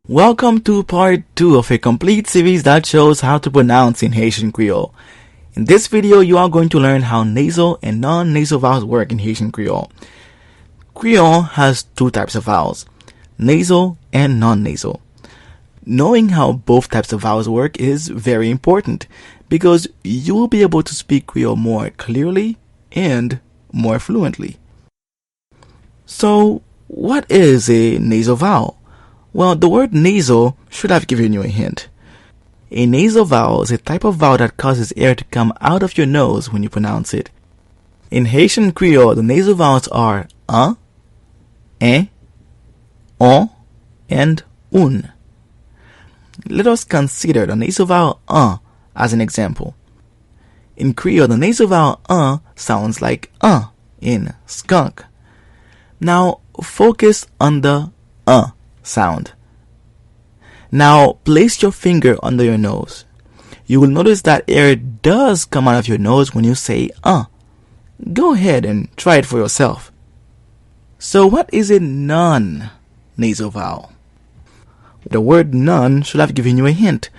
Welcome to part 2 of a complete series that shows how to pronounce in Haitian Creole. In this video, you are going to learn how nasal and non-nasal vowels work in Haitian Creole. Creole has two types of vowels, nasal and non-nasal. Knowing how both types of vowels work is very important because you will be able to speak Creole more clearly and more fluently. So, what is a nasal vowel? Well, the word nasal should have given you a hint. A nasal vowel is a type of vowel that causes air to come out of your nose when you pronounce it. In Haitian Creole, the nasal vowels are un, and un. Let us consider the nasal vowel as an example. In Creole, the nasal vowel sounds like in skunk. Now, focus on the sound. Now, place your finger under your nose. You will notice that air does come out of your nose when you say Go ahead and try it for yourself. So, what is a non-nasal vowel? The word non should have given you a hint.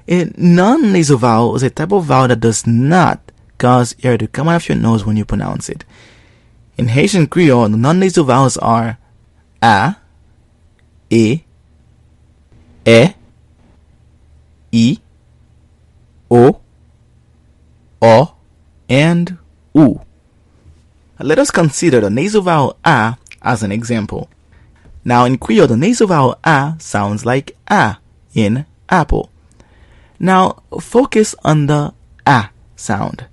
A non-nasal vowel is a type of vowel that does not cause air to come out of your nose when you pronounce it. In Haitian Creole, the non-nasal vowels are a, e, I, o, and u. Let us consider the nasal vowel a as an example. Now in Creole, the nasal vowel a sounds like a in apple. Now focus on the a sound.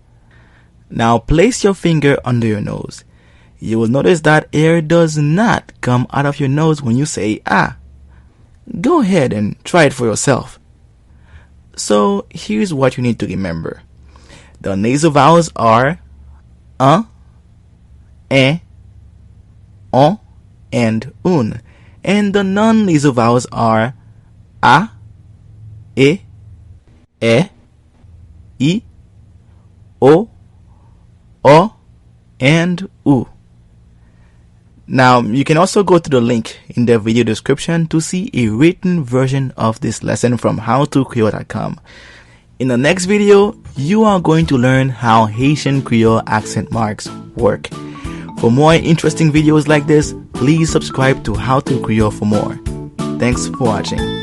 Now place your finger under your nose. You will notice that air does not come out of your nose when you say a. Go ahead and try it for yourself. So here's what you need to remember. The nasal vowels are e, o, and un. And the non-nasal vowels are a, e, I, o, and u. Now, you can also go to the link in the video description to see a written version of this lesson from howtocreole.com. In the next video, you are going to learn how Haitian Creole accent marks work. For more interesting videos like this, please subscribe to How to Creole for more. Thanks for watching.